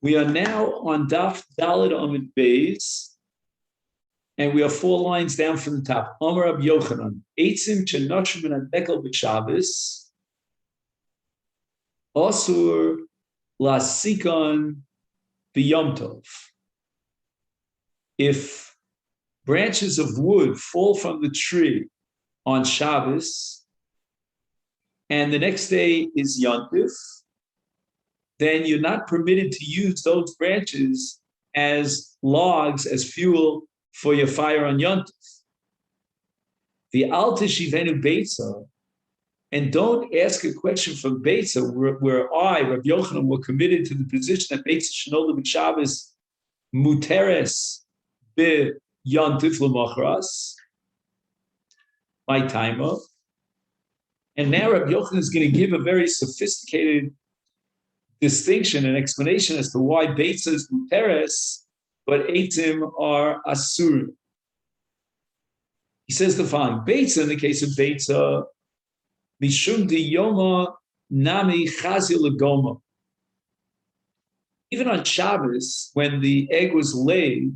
We are now on Daf Daled Amid Beis, and we are 4 lines down from the top. Amar Rab Yochanan, Eitzim Chenoshim Ben Adekel B'Shabbos, Osur Lasikon B'Yom Tov. If branches of wood fall from the tree on Shabbos, and the next day is Yom Tov, then you're not permitted to use those branches as logs, as fuel for your fire on Yom Tov. The Alta Shivenu Beitza, and don't ask a question from Beitza where I, Rabbi Yochanan, were committed to the position that Beitza Shenola B'Shabbos Muteres Be Yom Tov L'Machras, my timer. And now Rabbi Yochanan is going to give a very sophisticated distinction and explanation as to why Beitza is Muteres, but Eitim are Asur. He says the following: Beitza, in the case of Beitza, Mishum di Yoma Nami Chazi Legoma. Even on Shabbos, when the egg was laid,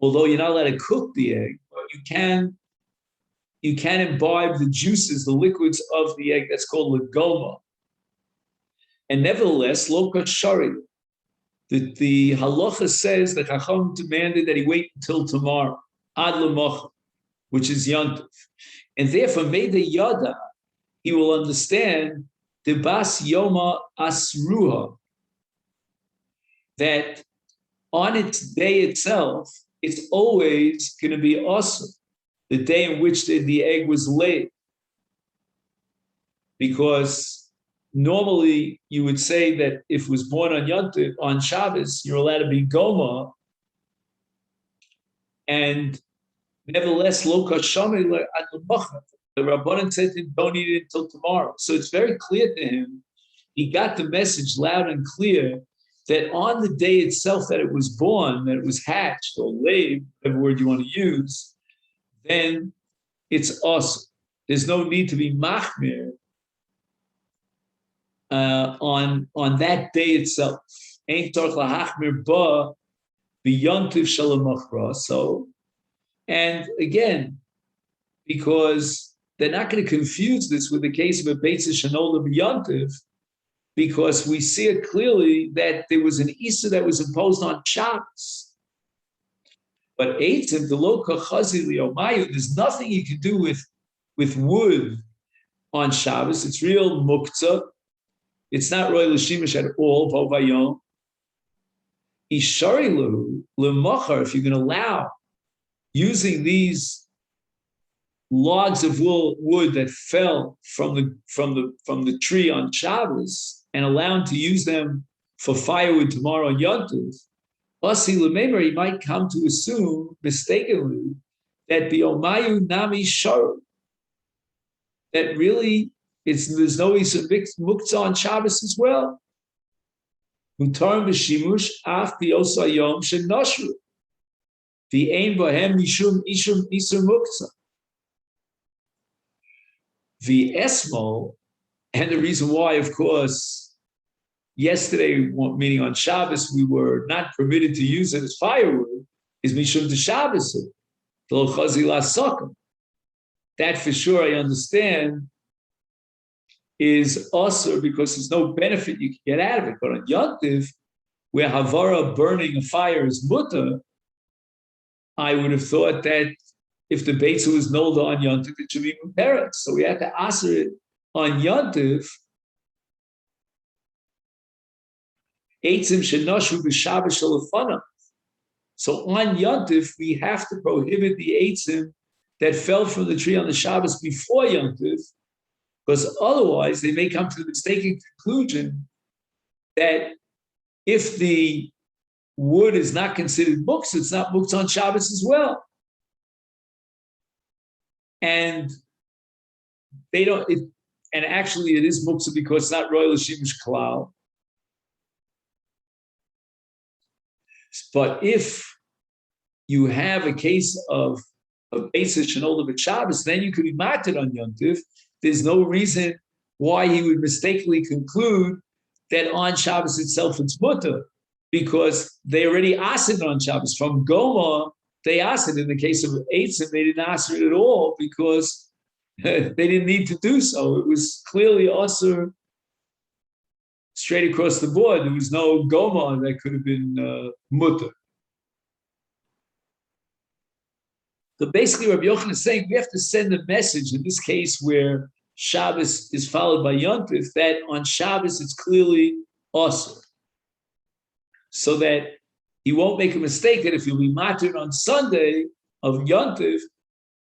although you're not allowed to cook the egg, but you can imbibe the juices, the liquids of the egg. That's called Legoma. And nevertheless, lo kashari, the halacha says that Chacham demanded that he wait until tomorrow, ad l'mocha, which is Yom Tov. And therefore, made the yada, he will understand the bas yoma asruha, that on its day itself, it's always going to be awesome, the day in which the egg was laid. Because normally, you would say that if it was born on Yom Tov, on Shabbos, you're allowed to be Goma, and nevertheless, Lo Kashami at the Macha. The Rabbanan said to him, don't eat it until tomorrow. So it's very clear to him, he got the message loud and clear, that on the day itself that it was born, that it was hatched or laid, whatever word you want to use, then it's awesome. There's no need to be machmir on that day itself. So, and again, because they're not going to confuse this with the case of a Beitza Shenola B'Yom Tov, because we see it clearly that there was an Issa that was imposed on Shabbos. But Eitzim, the lo kachazi liyomayu, there's nothing you can do with wood on Shabbos. It's real muktzah. It's not roy l'shimish at all, v'ovayom. Isharilu l'machar, if you can allow using these logs of wood that fell from the tree on Shabbos and allow him to use them for firewood tomorrow on Yom Tov, Asi l'meimer, he might come to assume mistakenly that b'yomayu nami shar, that really there's no muktzah on Shabbos as well. Mutarim b'shimush af b'yosayom shenashru, v'ein bohem mishum isur muktzah. V'esmo, and the reason why, of course, yesterday, meaning on Shabbos, we were not permitted to use it as firewood, is mishum de Shabbos, v'lo chazi la'sakim. That for sure I understand is also because there's no benefit you can get out of it. But on Yom Tov, where Havara, burning a fire, is mutter, I would have thought that if the Beitza was nolda on Yom Tov, it should be muteres. So we had to answer it on Yom Tov. Eitzim shenoshu b'Shabbos shalafanav. So on Yom Tov, we have to prohibit the eitzim that fell from the tree on the Shabbos before Yom Tov, because otherwise they may come to the mistaken conclusion that if the wood is not considered muktzah, it's not muktzah on Shabbos as well. And they don't, and actually it is muktzah because it's not royal shimish klal. But if you have a case of Beitza Shenola B'Shabbos, then you could be mated on Yom Tov. There's no reason why he would mistakenly conclude that on Shabbos itself it's mutter. because they already asked it on Shabbos. From Goma, they asked it. In the case of Eitzim, they didn't ask it at all because they didn't need to do so. It was clearly also straight across the board. There was no Goma that could have been mutter. So basically, Rabbi Yochanan is saying we have to send a message, in this case where Shabbos is followed by Yontif, that on Shabbos it's clearly also. So that he won't make a mistake that if you'll be matir on Sunday of Yontif,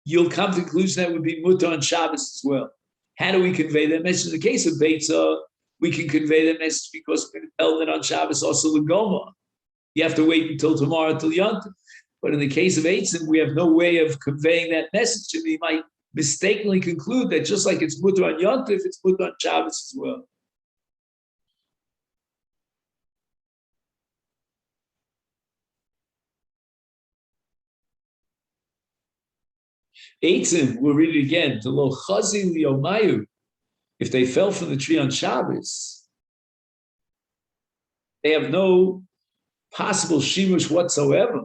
you'll come to the conclusion that would be mutter on Shabbos as well. How do we convey that message? In the case of Beitza, we can convey that message because we're going to tell that on Shabbos also the Goma. You have to wait until tomorrow, until Yontif. But in the case of Eitzim, we have no way of conveying that message. And we might mistakenly conclude that just like it's mutter on Yontif, it's mutter on Shabbos as well. Eitzim, we'll read it again. To lo chazi liomayu, if they fell from the tree on Shabbos, they have no possible shimush whatsoever,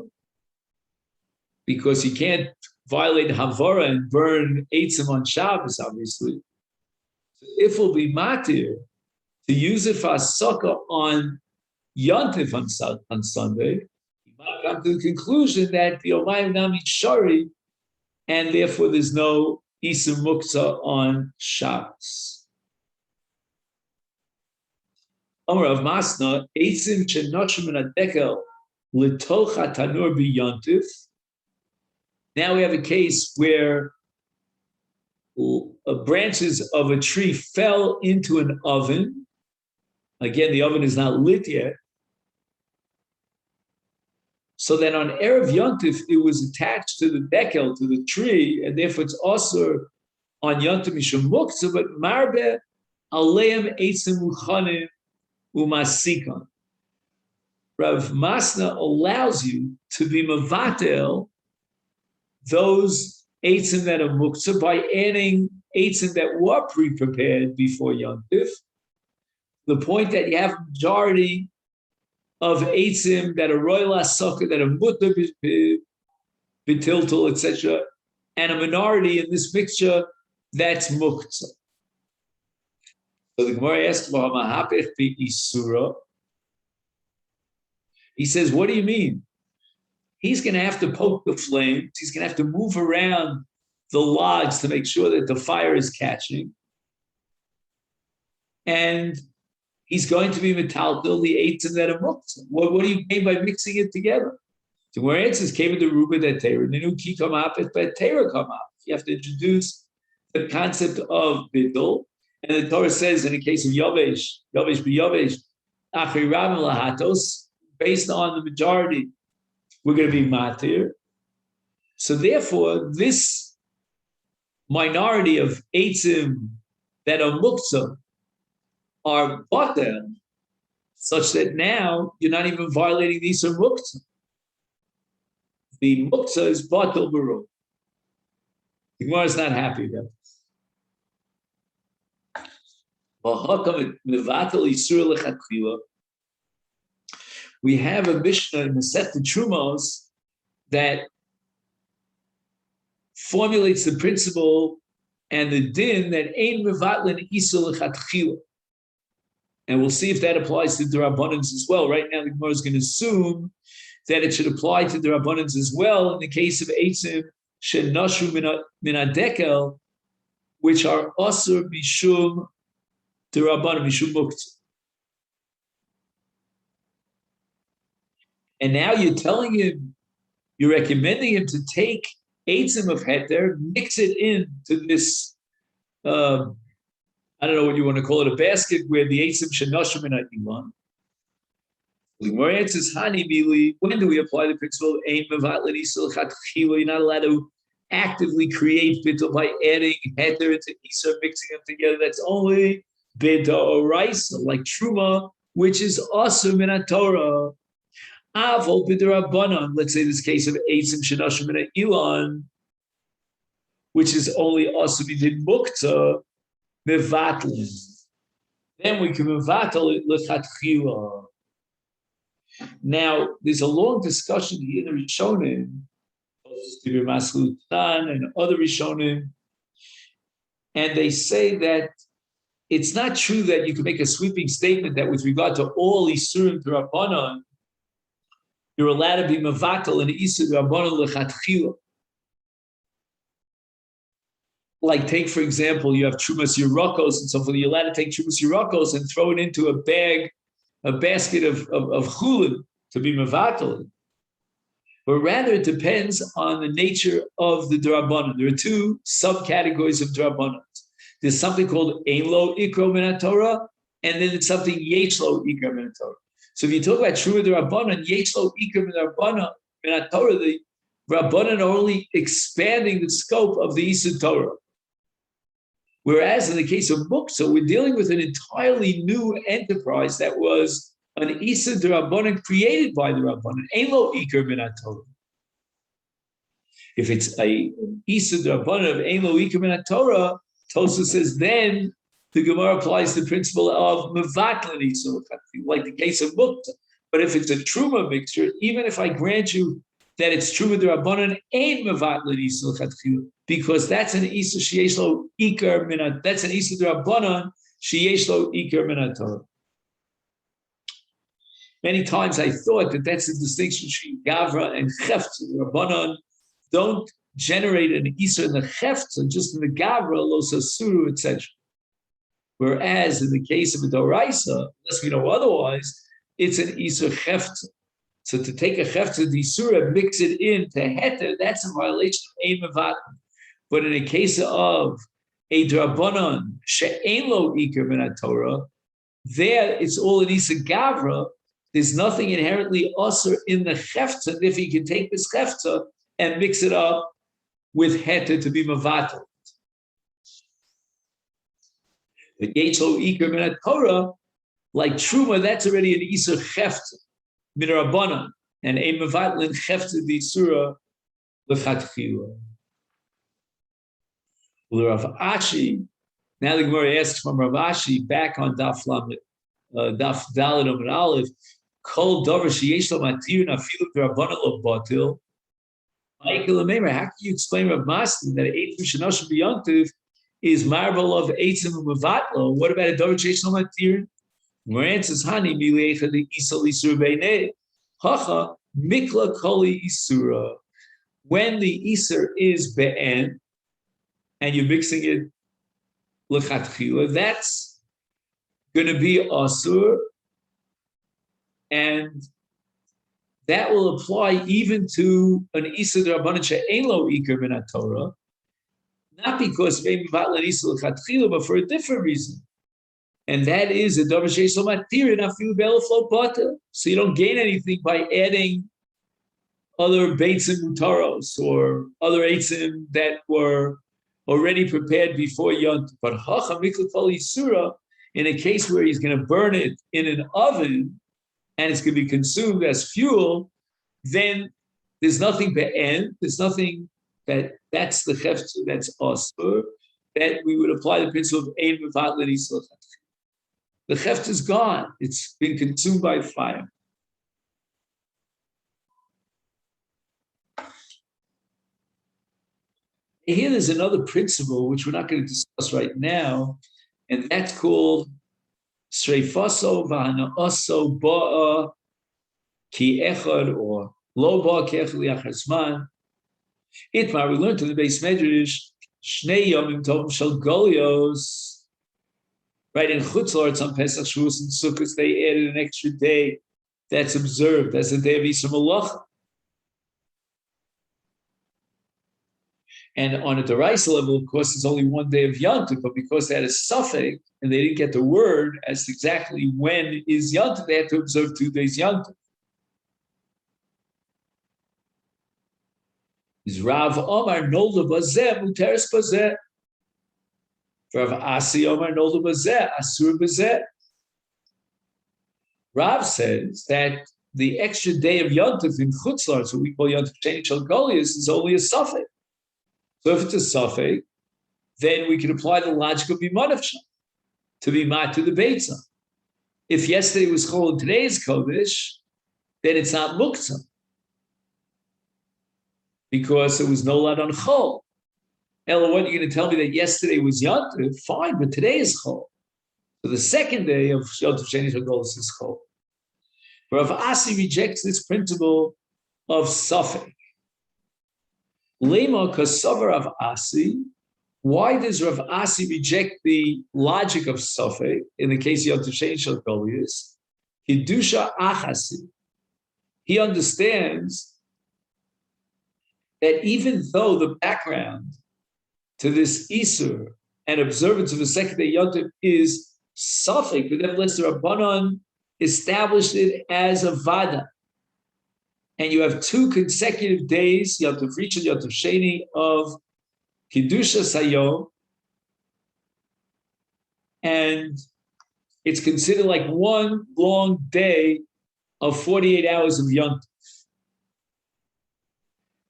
because you can't violate Havara and burn Eitzim on Shabbos, obviously. So if we'll be matir to use it for a sukkah on Yontif on Sunday, you might come to the conclusion that the Omayim Nami Shari, and therefore there's no Isur Muktzah on Shabbos. Amar of Masna, Eitzim Shenoshim and Adekel L'tocha Tanur B'Yontif. Now we have a case where branches of a tree fell into an oven. Again, the oven is not lit yet. So then on Erev Yontif, it was attached to the dekel, to the tree, and therefore it's also on Yontif Mishum Muktzah, but Marbe Aleim Eitzim Muchanim Umasikon. Rav Masna allows you to be Mavatel those eitzim that are muktzah by adding eitzim that were pre-prepared before Yontif. The point that you have a majority of eitzim that are royal asaka, that are mutter bitiltul, etc., and a minority in this mixture that's muktzah. So the Gemara asks, he says, what do you mean? He's going to have to poke the flames. He's going to have to move around the logs to make sure that the fire is catching. And he's going to be metaltal, the eitzim that are muktzah. What do you mean by mixing it together? So where it says, came into Ruba that Torah, Ninu ki come up, but Torah come up. You have to introduce the concept of bidul. And the Torah says, in the case of Yovesh b'Yovesh, Achri Rabim lahatos, based on the majority, we're going to be matir. So therefore, this minority of eitzim that are muktzah are batel, such that now you're not even violating these are muktzah. The muktzah is batel baruch. The Gemara is not happy about this. We have a Mishnah in Masechet Trumos that formulates the principle and the din that ein mevatlin isur lechatchila. And we'll see if that applies to D'Rabbanans as well. Right now, the Gemara is going to assume that it should apply to D'Rabbanans as well in the case of eitzim shenoshu min hadekel, which are asur bishum D'Rabbanan, bishum muktzah. And now you're telling him, you're recommending him to take eitzim of heter, mix it into this, I don't know what you want to call it, a basket where the eitzim shenoshim in iman. The Gemara answers, Hani Bili, when do we apply the principle of ein mevatlen isur lechatchila? You're not allowed to actively create bittul by adding heter into isur, mixing them together. That's only b'da'oraisa, like truma, which is asur min haTorah. Avol b'derabbanan, let's say this case of eitzim shenoshim min ha'ilan, which is only asur b'din muktzah, mevatlin. Then we can mevatel it lechatchila. Now, there's a long discussion here in the Rishonim, and other Rishonim, and they say that it's not true that you can make a sweeping statement that with regard to all Isurim D'Rabbanan, you're allowed to be Mavatal and Isur D'Rabbanan L'Chatchila. Like take, for example, you have Trumas Yerokos and so forth. You're allowed to take Trumas Yerokos and throw it into a basket of chulin to be Mavatal. But rather it depends on the nature of the D'Rabbanan. There are two subcategories of D'Rabbanan. There's something called Ein Lo Ikro Min Torah, and then it's something Yesh Lo Ikro Min Torah. So if you talk about Truma D'Rabbanan, Yesh Lo Ikro Min Torah, the Rabbanan are only expanding the scope of the Isur Torah. Whereas in the case of Muktzah, we're dealing with an entirely new enterprise that was an Isur D'Rabbanan created by the Rabbanan. Ein Lo Ikro Min Torah. If it's a Isur D'Rabbanan of Ein Lo Ikro Min Torah, Tosfos says then the Gemara applies the principle of Mevatlin Isur, like the case of Muktzah. But if it's a Truma mixture, even if I grant you that it's Truma D'Rabbanan, ain't Mevatlin Isur Chatchila, because that's an Isur Sheyesh Lo Ikar Min, that's an Isur D'Rabbanan Sheyesh Lo Ikar Min Torah. Many times I thought that that's the distinction between Gavra and Chefta. The Rabbanan don't generate an Isur in the Chefta, just in the Gavra, Los Asuru, etc. Whereas in the case of a Doraisa, unless we know otherwise, it's an Isur Chefta. So to take a Chefta D'Isura and mix it into Heter, that's a violation of Ein Mevatel. But in a case of a D'Rabbanan, She'ein Lo Ikar Min Torah, there it's all an Isur Gavra. There's nothing inherently usher in the Chefta if he can take this Chefta and mix it up with Heter to be Mevatel. The Yesh Lo Ikar Min Torah, like Truma, that's already an Isur Chefta, Min Rabbanan, and a Mevatel Chefta D'Isura L'Chatchila. Rav Ashi, now the Gemara asks from Rav Ashi back on Daf Dalet Amud Aleph, Kol Dover Sheyesh Lo Matir Nafilu D'Rabbanan Lo Batil. How can you explain Rav Mastin that Eitzim Shenoshim B'Yontiv is marvel of Eitzim Mevatlo? What about a Dover Sheyesh Lo Matir? Where answers Hani Milecha the Isal Isur Beinei Hacha Mikla Koli Isura. When the Isur is Be'en and you're mixing it L'Chatchila, that's going to be Asur, and that will apply even to an Isur D'Rabbanan She'ein Lo Ikar Min Torah, not because maybe Vatlan Isur L'Chatchila, but for a different reason. And that is a Dover Sheyesh Lo Matir and Afilu Be'elef Lo Batel. So you don't gain anything by adding other Beitzim Mutaros or other Eitzim that were already prepared before Yont. But Hacha Mikla Kol Yisura, in a case where he's going to burn it in an oven and it's going to be consumed as fuel, then there's nothing be'en, there's nothing that's the Chefta, that's Asur, that we would apply the principle of Ein Mevatel Isur. The Chefta is gone, it's been consumed by fire. Here there's another principle which we're not going to discuss right now, and that's called Sreifaso V'Hana'aso Ba'a Ki Echad, or Lo Ba'a Ki Echad Li'achar Zman. Itmar, we learned in the Beis Medrash, Shnei Yomim Tovim Shel Golios. Right, in Chutz La'aretz on Pesach, Shavuos, and Sukkot, they added an extra day that's observed as the day of Yisur Malacha. And on a D'Oraisa level, of course, it's only one day of Yontif, but because they had a suffix and they didn't get the word as to exactly when is Yontif, they had to observe 2 days Yontif. Is Rav Omar Nolda Bazeh Muteres Bazeh? Rav Asi Omar Nolda Bazeh Asur Bazeh. Rav says that the extra day of Yontif in Chutz La'aretz, what we call Yontif Sheni Shel Golios, is only a suffix. So if it's a suffix, then we can apply the logic of Bimanavsha to be mat to the Beitza. If yesterday was Chol and today is Kodesh, then it's not muktzah because it was no lot on chol. Ella, what, you're going to tell me that yesterday was Yontif? Fine, but today is chol. So the second day of Yontif Sheni Chagolos is chol. Rav Asi rejects this principle of Safek. Lema kasavar Rav Asi. Why does Rav Asi reject the logic of Safek in the case of Yontif Sheni Chagolos? Hidusha achasi. He understands that even though the background to this Isur and observance of the second day Yontif is Safek, but nevertheless the Rabbanon established it as a Vada. And you have 2 consecutive days, Yontif Rishon, Yontif Sheni, of Kedusha Sayom, and it's considered like one long day of 48 hours of Yontif.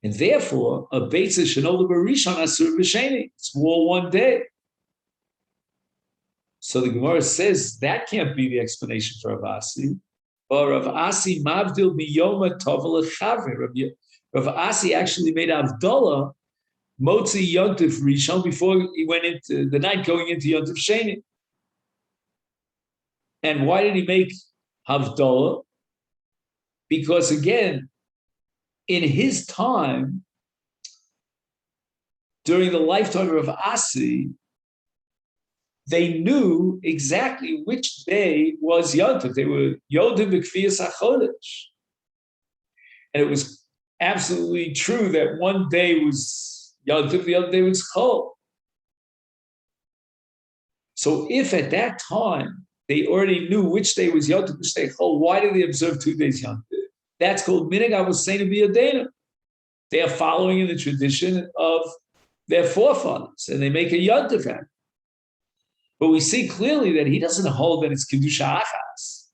And therefore, a Beitza Shenola Barishon Asur B'Sheni. It's more one day. So the Gemara says that can't be the explanation for Rav Asi. Or Rav Asi Mavdil Biyoma Tova L'Chavre. Rav Asi actually made Avdallah Motzi Yontif Rishon before he went into the night going into Yontif Sheni. And why did he make Havdalah? Because again, in his time, during the lifetime of Asi, they knew exactly which day was Yontif. They were Yodim B'Kfiyas HaChodesh. And it was absolutely true that one day was Yontif, the other day was Chol. So if at that time they already knew which day was Yontif, which day Chol, why did they observe 2 days Yontif? That's called Minhag Avosseinu B'Yadeinu. They are following in the tradition of their forefathers, and they make a Yontif out. But we see clearly that he doesn't hold that it's Kedusha Achas.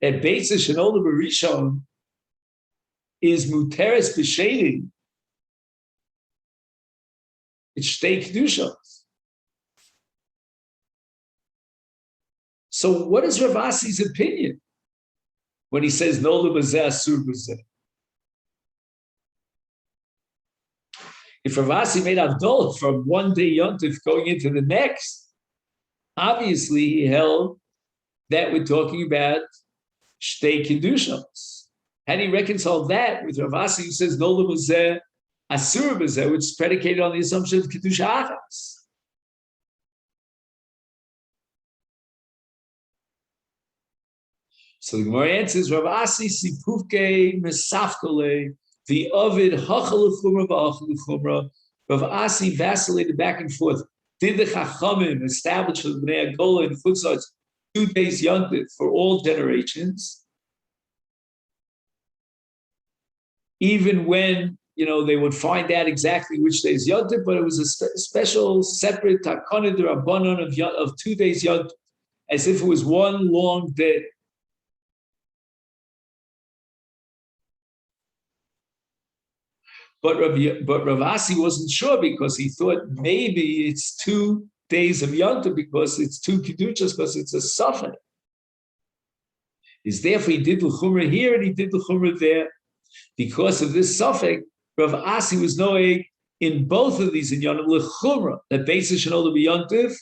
That Beitza Shenola Barishon is Muteres B'Sheni. It's Shtei Kedushos. So what is Rav Asi's opinion when he says no lebazeh asur b'zeh? If Rav Asi made Avdol from one day Yontif going into the next, obviously he held that we're talking about Shtei Kedushos. How do you reconcile that with Rav Asi who says no lebazeh asur b'zeh, which is predicated on the assumption of Kedusha Achas? So the Gemara answers, Rav Asi sipuvke mesafkole, the Ovid hachal l'chumra v'achal l'chumra. Rav Asi vacillated back and forth. Did the Chachamim establish for the Bnei Agola and Chutzos 2 days Yontif for all generations? Even when, they would find out exactly which day is Yontif, but it was a special, separate Takana D'Rabbanon of 2 days Yontif, as if it was one long day. But Rav Asi wasn't sure because he thought maybe it's 2 days of Yontif because it's 2 Kedushas, because it's a Safek. Is therefore he did l'chumra here and he did l'chumra there. Because of this Safek, Rav Asi was knowing in both of these in Yontif l'chumra, that Beitza Shenola B'Yontif,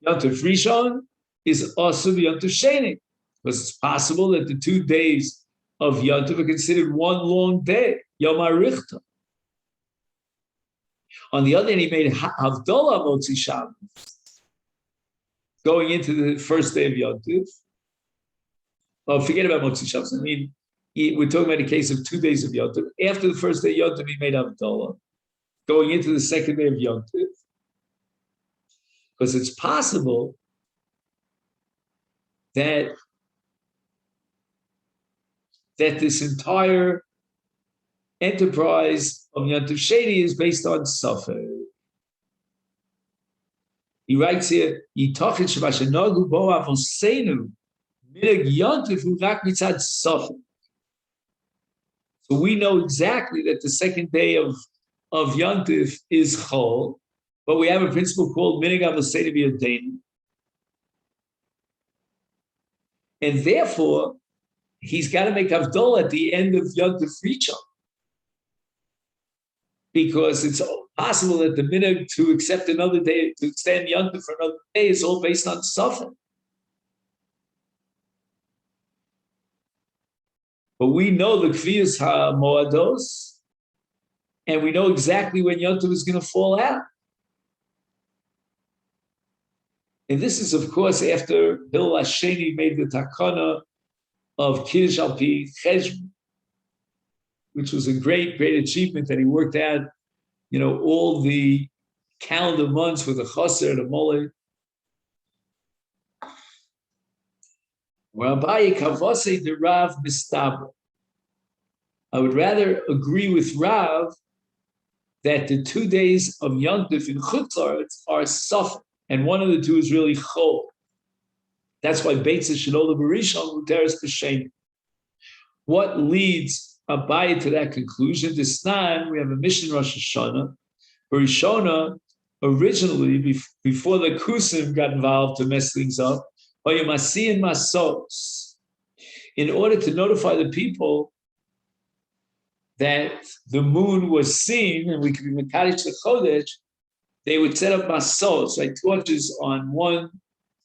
Yontif Rishon is also Yontif Sheni, because it's possible that the 2 days of Yontif are considered one long day, Yom HaRichta. On the other hand, he made Havdalah Motzi Shabbos, going into the first day of Yontif. Oh, forget about Motzi Shabbos. I mean, we're talking about a case of 2 days of Yontif. After the first day of Yontif, he made Havdalah, going into the second day of Yontif. Because it's possible that this entire enterprise of Yontif Sheni is based on Safek. He writes here, Yitachet shemashenogu bo avosseinu minhag Yontif hu rak mitzad Safek. So we know exactly that the second day of Yontif is Chol, but we have a principle called minhag avosseinu b'yadeinu. And therefore, he's got to make Havdalah at the end of Yontif Rishon, because it's possible that the minhag to accept another day, to extend Yontif for another day, is all based on suffering. But we know the Kfiyas HaMoados, and we know exactly when Yontif is going to fall out. And this is, of course, after Hillel Hasheni made the takana of Kiddush al Pi Cheshbon, which was a great, great achievement that he worked out, all the calendar months with a chaser and a mole. I would rather agree with Rav that the 2 days of Yontif in Chutz La'aretz are suffering, and one of the two is really Chol. That's why Beitza Shenola B'Rishon Muteres B'Sheni. What leads Abaye to that conclusion? This time we have a mission Rosh Hashanah. Rishona, originally, before the Kusim got involved to mess things up, in order to notify the people that the moon was seen and we could be Mekadesh the Chodesh, they would set up masos, like torches on one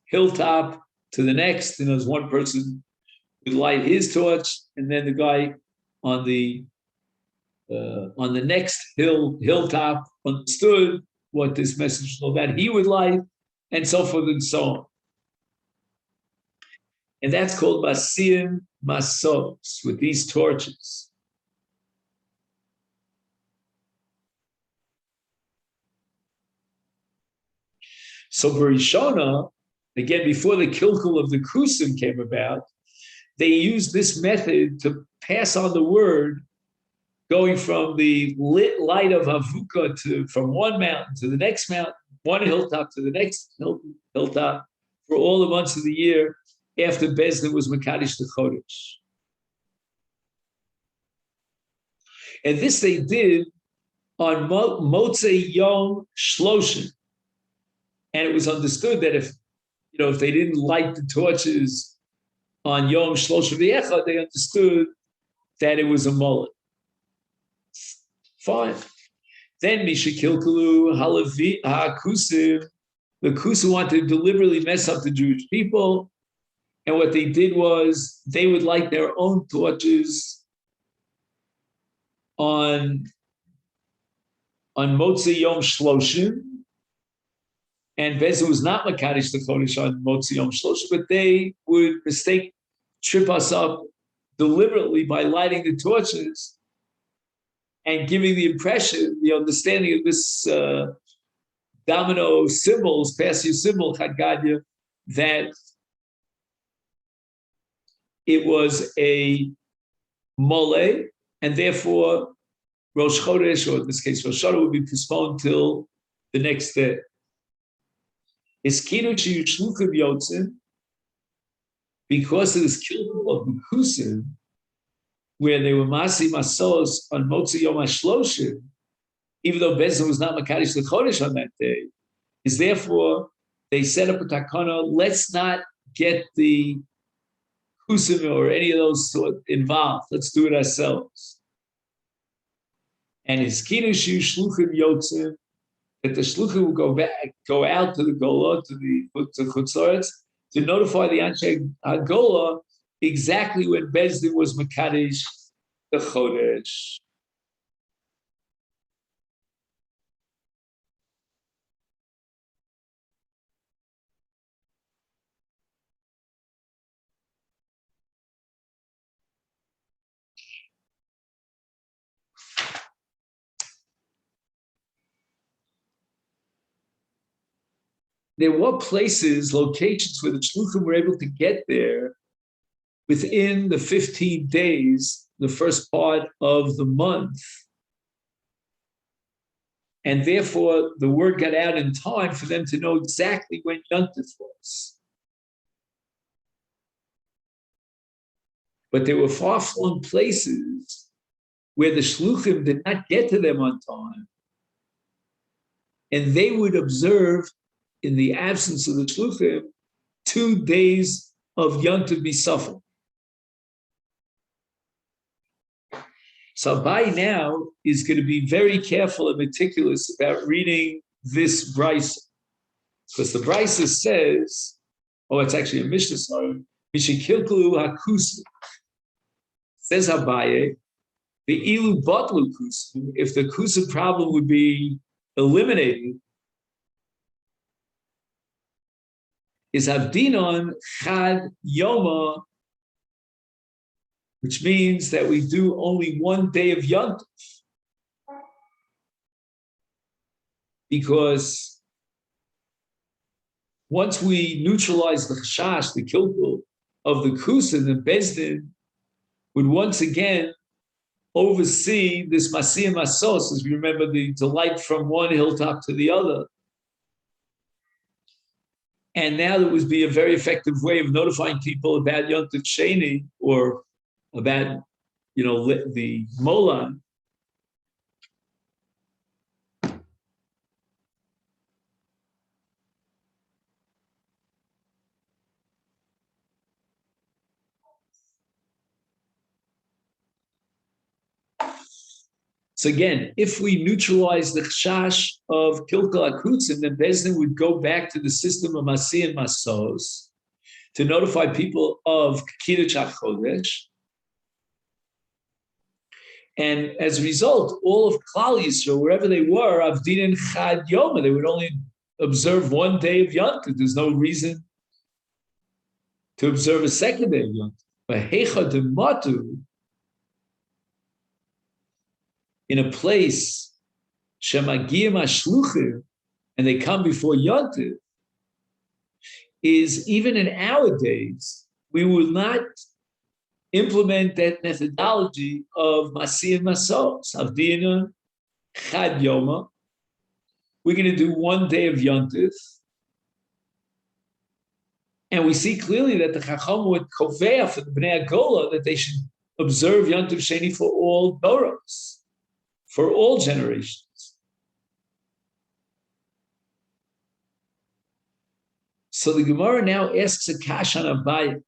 hilltop to the next, and there's one person would light his torch, and then the guy on the next hilltop understood what this message was about. He would light, and so forth and so on. And that's called Masiyim Masos, with these torches. So Barishona, again, before the kilkul of the Kusim came about, they used this method to pass on the word, going from the lit light of Havuka from one mountain to the next mountain, one hilltop to the next hilltop, for all the months of the year after Bezdin was Mekadesh the Chodesh. And this they did on Motzei Yom Shloshim. And it was understood that if they didn't light the torches on Yom Shloshim V'Echad, they understood that it was a mullet. Fine. Then Misha Kilkulu, Halavi, HaKusim, the Kusim wanted to deliberately mess up the Jewish people. And what they did was they would light their own torches on Motzei Yom Shloshim. And Bezdin was not Makadosh the Chodesh on Motzei Yom Shloshim, but they would trip us up deliberately by lighting the torches and giving the impression, the understanding of this domino symbols, passive symbol, Chad Gadya, that it was a mole, and therefore Rosh Chodesh, or in this case Rosh Hashanah, would be postponed till the next day. Because of this killing of the Kusim, where they were Masi Masos on Motzei Yom HaShloshim, even though Bezdin was not Makadosh the Chodesh on that day, is therefore they set up a takana, let's not get the Kusim or any of those involved. Let's do it ourselves. And his Kinushu Shluchim Yotzim, that the Shluchim will go out to the Gola, to Chutz La'aretz, to notify the Anshe HaGola exactly when Bezdin was Mekadesh the Chodesh. There were locations where the Shluchim were able to get there within the 15 days, the first part of the month. And therefore, the word got out in time for them to know exactly when Yontif was. But there were far-flung places where the Shluchim did not get to them on time. And they would observe, in the absence of the Shluchim, 2 days of Yontif Misafel. So Abai now is going to be very careful and meticulous about reading this Brisa, because the Brisa says, it's actually a Mishnah, sorry, Mishikilkulu Hakusu. Says Abaye, the Ilu Botlu Kusu, if the Kusu problem would be eliminated, is Avdinon Chad Yoma, which means that we do only one day of Yontif. Because once we neutralize the Chashash, the Kilkul of the Kusa, the Bezdin would once again oversee this Masiyah Masos, as we remember the delight from one hilltop to the other. And now there would be a very effective way of notifying people about Yontif Sheni or about, the Molan. So again, if we neutralize the chash of Kilkal Akutzim, then Bezdin would go back to the system of Masiyah and Masos to notify people of Kiddush HaChodesh. And as a result, all of Klal Yisrael, wherever they were, Avdin Chad Yoma, they would only observe one day of Yontif. There's no reason to observe a second day of Yontif. But Hecha de Matu, in a place, Shemagiyim HaShluchim, and they come before Yontif, is even in our days, we will not implement that methodology of Masiyah Masos, Avdina, Chad Yoma. We're going to do one day of Yontif. And we see clearly that the Chacham would kovea for the Bnei Agola that they should observe Yontif Sheni for all Doros, for all generations. So the Gemara now asks a kash on Abaye.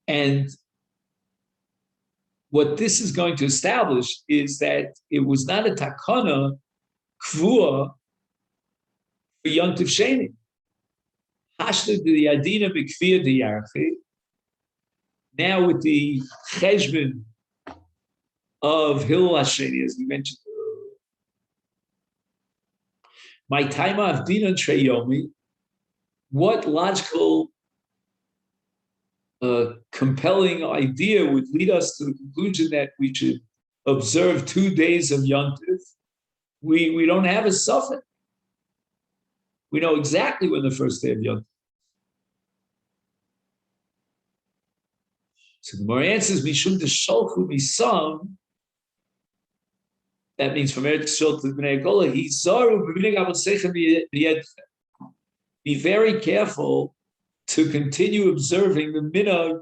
And what this is going to establish is that it was not a takana kvua for Yontif Sheni. Hashta the Adina b'kvia de Yarchi. Now with the cheshbon of Hillel HaSheni, as we mentioned earlier. My time of Dina Trey Yomi, what logical compelling idea would lead us to the conclusion that we should observe 2 days of Yontif? We don't have a suffix. We know exactly when the first day of Yontif. So the Gemara answers, Mishum desholchu misam. That means from Eretz Yisrael to the Bnei Agola, Hizaru b'minig avosechem b'yedchem. Be very careful to continue observing the minhag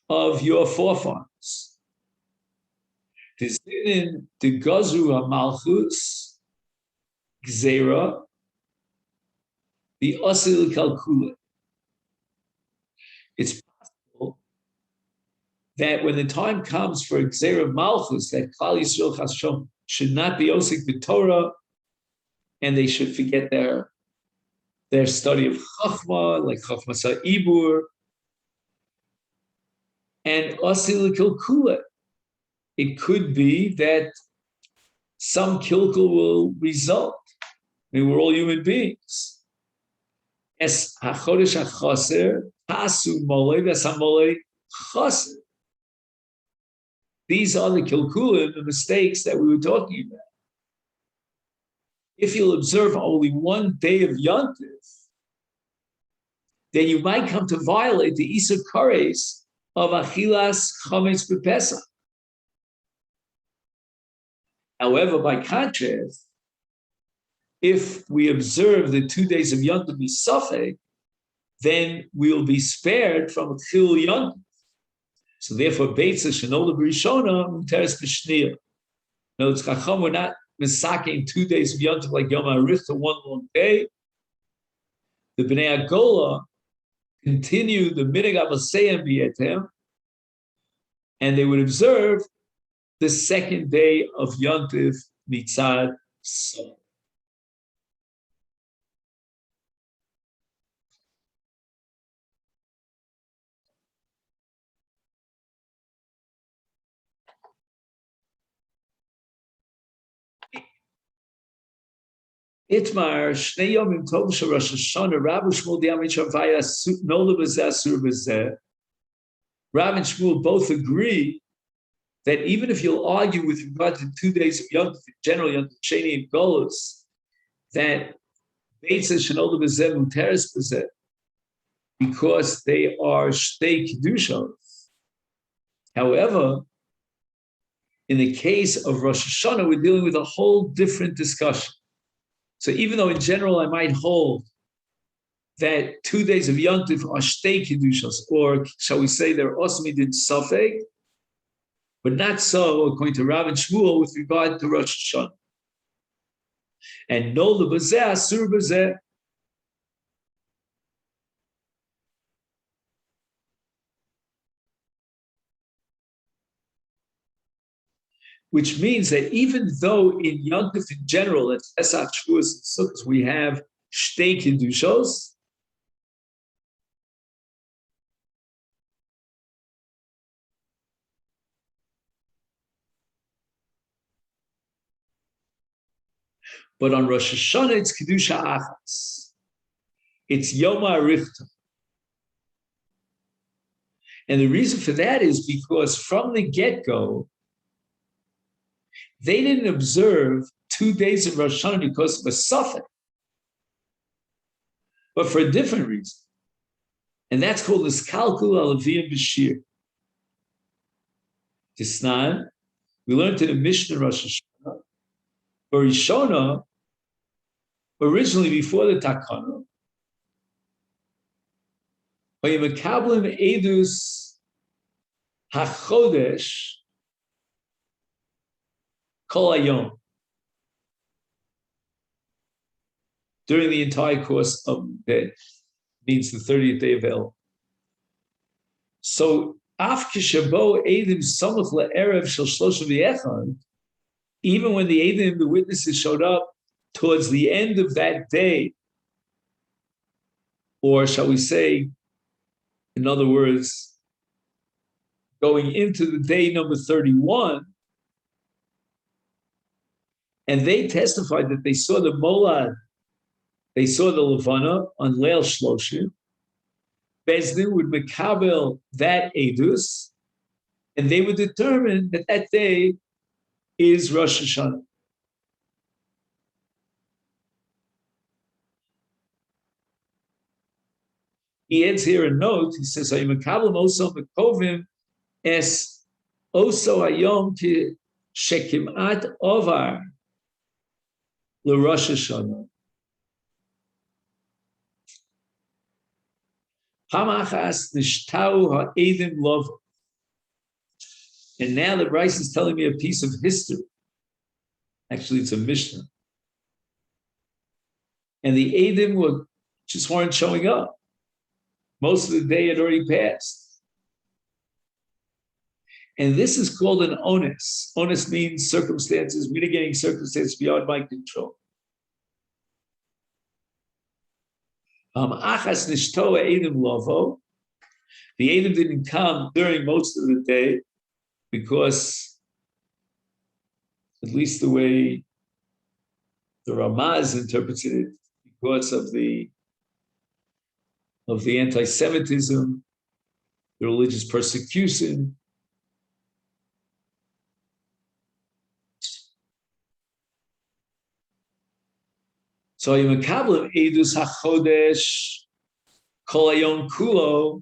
of your forefathers. Tizinin de gazru hamalchus gzeira the osil kalkula. It's possible that when the time comes for gzeira malchus, that Klal Yisrael Chashom should not be osik b'Torah, and they should forget their study of Chachma, like Chachma Sa'ibur, and Osil Kilkula. It could be that some kilkul will result. I mean, we're all human beings. Es HaChodesh HaChaser, Tasu Molei, Vesamolei Chaser. These are the kilkulim, the mistakes that we were talking about. If you'll observe only one day of Yontif, then you might come to violate the Isur Kares of Achilas Chometz B'Pesach. However, by contrast, if we observe the 2 days of Yontif Misafek, then we'll be spared from Chil Yontif. So therefore, Beitza Shenola B'Rishona Muteres B'Shniya. No, it's Chacham, we're not misaking 2 days of Yontif like Yom HaRichta, one long day. The Bnei Agola continue the Minig Avoseyim B'Yetem, and they would observe the second day of Yontif Mitzad Sol. Itmar Shnei Yomim Tov Shel Rosh Hashanah Rav Shmuel Diamid Shavaya Nola B'Zeh Asur B'Zeh. Rav and Shmuel both agree that even if you'll argue with regard to 2 days of Yom Tov, general Yom Tov Sheni and Golus, that Beitza Shenola B'Zeh Muteres B'Zeh, because they are Shtei Kedushos. However, in the case of Rosh Hashanah, we're dealing with a whole different discussion. So even though in general I might hold that 2 days of Yom Tov are Shtei Kedushos, or shall we say they're Osmidin Safek, but not so according to Rav and Shmuel with regard to Rosh Hashanah. And no lebazeh asur bazeh, which means that even though in Yom Tov in general, at Pesach, Shavuos, and Sukkot, we have Shtei Kedushos, but on Rosh Hashanah it's Kedusha Achas. It's Yom HaRichta. And the reason for that is because from the get-go, they didn't observe 2 days of Rosh Hashanah because of a suffix, but for a different reason. And that's called the Skalkul Alaviyim B'Shir. Tisnan, we learned in the Mishnah Rosh Hashanah, or Rishona, originally before the Takana, Vayimekablim Edus HaChodesh Kol Hayom, during the entire course of the day, means the 30th day of El. So, Af Kishabo Edim Samach LaErev Shel Shlosha V'Echad, even when the Edim, the witnesses, showed up towards the end of that day, or shall we say, in other words, going into the day number 31, and they testified that they saw the Molad, they saw the Levana on Leil Shloshim. Bezdin would mekabel that Edus, and they would determine that that day is Rosh Hashanah. He adds here a note. He says, "Mekabel oso mekovim es oso hayom ki shekimat ovar LeRosh Hashanah. Hamachas nishtau ha'edim love." And now the Bryce is telling me a piece of history. Actually, it's a Mishnah. And the Edim just weren't showing up. Most of the day had already passed. And this is called an onus. Onus means circumstances, mitigating circumstances beyond my control. Achas nishtoa Edim lovo. The Edim didn't come during most of the day because, at least the way the Ramaz interprets it, because of the anti-Semitism, the religious persecution. So Yimekablim Edus HaChodesh Kol Hayom Kulo,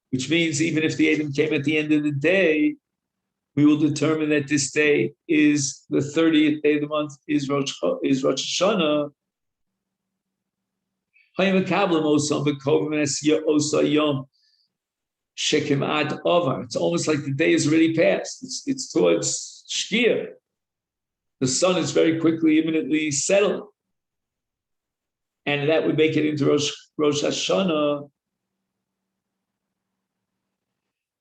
which means even if the Edom came at the end of the day, we will determine that this day is the 30th day of the month, is Rosh Hashanah. It's almost like the day is already passed. It's towards Shkia. The sun is very quickly, imminently settling. and that would make it into Rosh Hashanah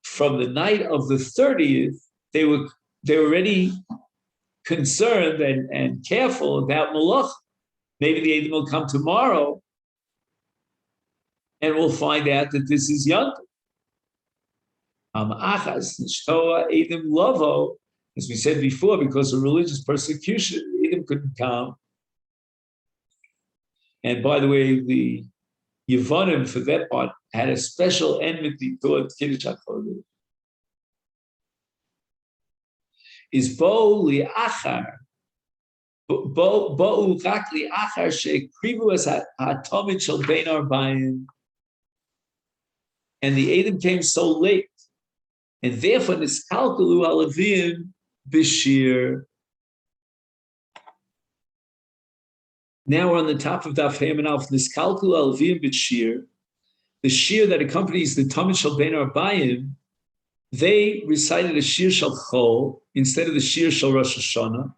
from the night of the 30th. They were already concerned and careful about Malach. Maybe the Eidim will come tomorrow, and we'll find out that this is Yom Achas Nishtoa Eidim Lovo, as we said before, because of religious persecution, Eidim couldn't come. And by the way, the Yevonim for that part had a special enmity towards Kiddush HaKodesh. Is bo li'achar, bo rak li'achar she'ekrivu es ha'tomid shel bein arbayim. And the Edom came so late, and therefore niskalkalu haLevim b'shir. Now we're on the top of Daf Hey Manaf. Niskalkalu haLevim b'shir, the shir that accompanies the Tomid shel bein arbayim. They recited a shir shel chol instead of the shir shel Rosh Hashanah.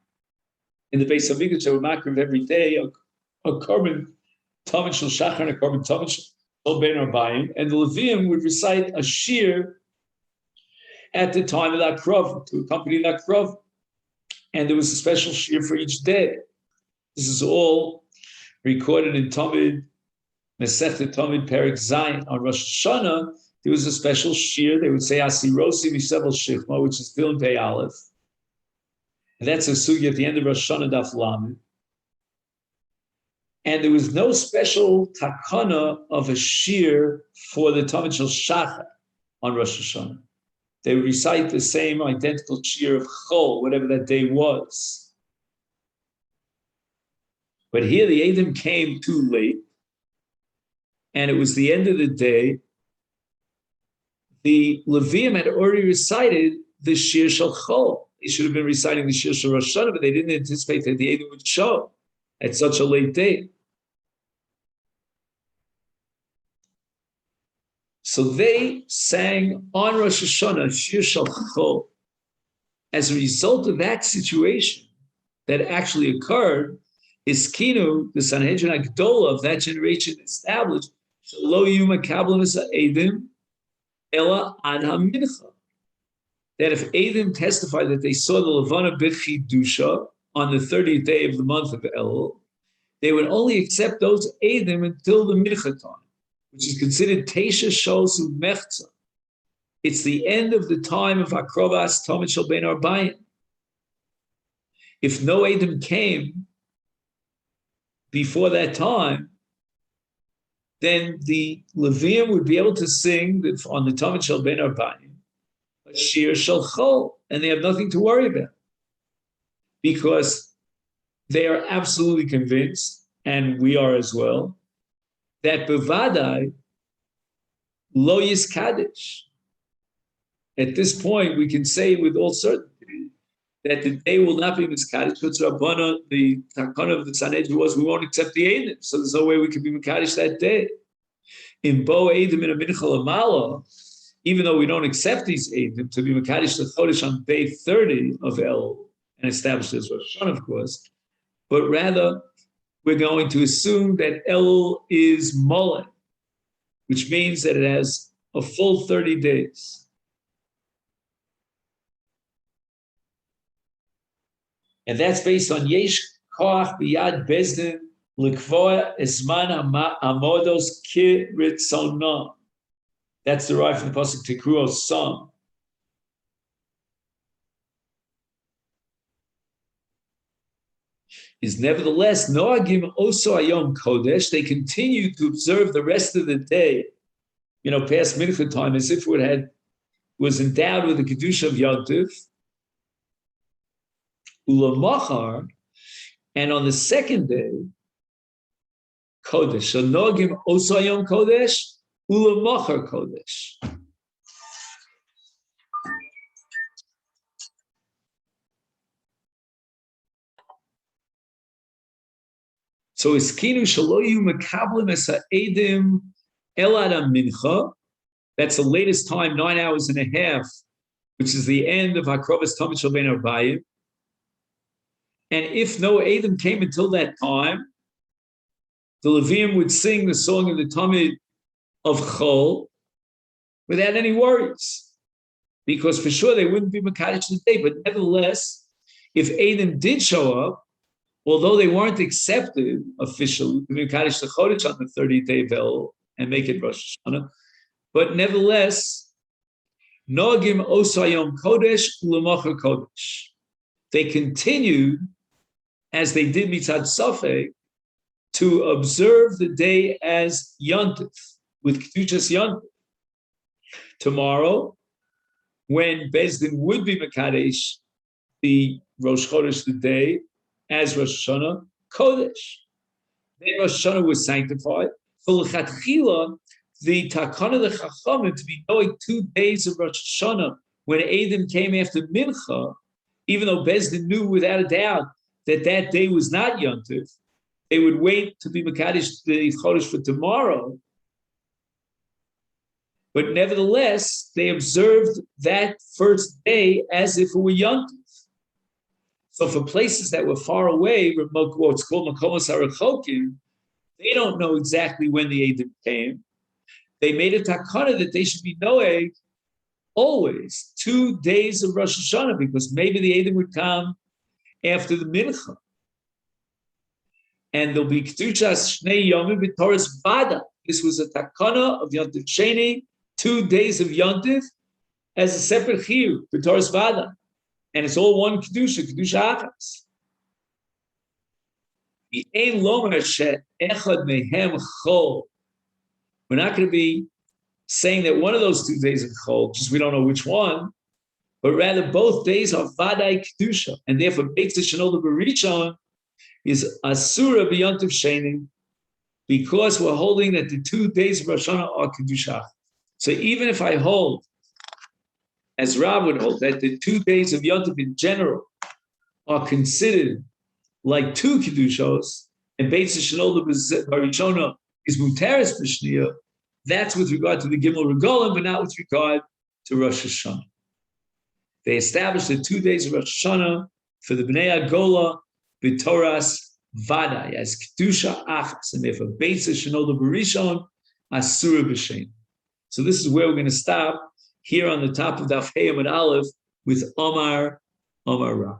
In the Beitza they were makriv every day a korban Tomid shel Shachar and a korban Tomid shel bein arbayim, and the Levium would recite a shir at the time of that krov to accompany that krov, and there was a special shir for each day. This is all recorded in Tomid Masechet Tomid Perek Zayin. On Rosh Hashanah, there was a special shir. They would say Asirosi Misebel Shifma, which is Film Pei Aleph. And that's a sugi at the end of Rosh Hashanah Daf Lamed. And there was no special takana of a shir for the Tomid Shel Shachar on Rosh Hashanah. They would recite the same identical shir of Chol, whatever that day was. But here the Edom came too late, and it was the end of the day. The Levium had already recited the Shir Shel Chol. They should have been reciting the Shir Shel Rosh Hashanah, but they didn't anticipate that the Edom would show at such a late date. So they sang on Rosh Hashanah Shir Shel Chol. As a result of that situation that actually occurred, Iskinu, the Sanhedrin Agdola of that generation, established Lo Yuma Kabbalah Edim Ella Ad HaMincha, that if Edom testified that they saw the Levana B'chidusha on the 30th day of the month of Elul, they would only accept those Edom until the Mincha time, which is considered Teisha Shosu Mechza. It's the end of the time of Akrovas Tomid Shel Bein Arbayim. If no Edom came before that time, then the Levium would be able to sing on the Tomid Shel Bein Arbayim a Shir Shel Chol, and they have nothing to worry about, because they are absolutely convinced, and we are as well, that Bevadai Lo Yiskadish. At this point, we can say with all certainty that the day will not be Miskadish, because Rabbana, the Takana of the Sanhedrin was, we won't accept the Eidim, so there's no way we can be Miskadish that day. In Bo Eidim in a Mincha Lamala, even though we don't accept these Eidim to be Miskadish the Chodesh on day 30 of El, and established as Rosh Hashanah, of course, but rather we're going to assume that El is Molech, which means that it has a full 30 days. And that's based on Yesh Koach Biyad Bezdin Likvoa Esman Amodos Ki Ritzona. That's derived from the pasuk Tekruos song. Is nevertheless Noagim Oso Ayom Kodesh. They continue to observe the rest of the day, past Mincha time, as if it was endowed with the kedusha of Yom Tov. Ulamachar, and on the second day, Kodesh. So Nogim Osayom Kodesh, Ulamachar Kodesh. So Iskinu Shaloyu Makablim Esa Edim Elad Mincha. That's the latest time, 9 hours and a half, which is the end of Hakrovas Tomid Shel Bein Arbayim. And if no Edom came until that time, the Levium would sing the song of the Tamid of Chol without any worries, because for sure they wouldn't be Mekadesh the day. But nevertheless, if Adam did show up, although they weren't accepted officially to be Mekadesh the Chodesh on the 30th day of Elul and make it Rosh Hashanah, but nevertheless, Nogim Osayom Kodesh U'Lamacha Kodesh. They continued, as they did Mitzad Safek, to observe the day as Yontif, with Kedushas Yontif. Tomorrow, when Beis Din would be Mekadesh, the Rosh Chodesh, the day, as Rosh Hashanah, Kodesh. Then Rosh Hashanah was sanctified. For L'chatchila, the Takana the Chachamim, to be knowing 2 days of Rosh Hashanah, when Adam came after Mincha, even though Beis Din knew without a doubt that that day was not Yontif, they would wait to be Mekadesh the Chodesh for tomorrow. But nevertheless, they observed that first day as if it were Yontif. So for places that were far away, what's called Makomos HaRechokim, they don't know exactly when the Adam came. They made a takana that they should be noeg always 2 days of Rosh Hashanah, because maybe the Adam would come after the Mincha. And there'll be Kedushas Shnei Yomi B'Torah Vada. This was a takana of Yontif Sheni, 2 days of Yontif, as a separate chiyuv, B'Torah Vada. And it's all one Kedusha, Kedusha Achas. We're not going to be saying that one of those 2 days of Chol, just we don't know which one, but rather both days are Vadai Kedusha. And therefore, Beitza Shenolda B'Rishon is Asura B'Yontif Sheni, because we're holding that the 2 days of Rosh Hashanah are Kedusha. So even if I hold, as Rab would hold, that the 2 days of Yontif in general are considered like 2 Kedushos, and Beitza Shenolda B'Rishona is Muteres B'Shniya, that's with regard to the Gimel Regolim, but not with regard to Rosh Hashanah. They established the 2 days of Rosh Hashanah for the Bnei Agola B'Toras Vadai as Kedusha Achas, and therefore Beitza Shenolda B'Rishon Asura B'Shem. So this is where we're going to stop, here on the top of Daf Hey Amud Aleph with Omar Ra.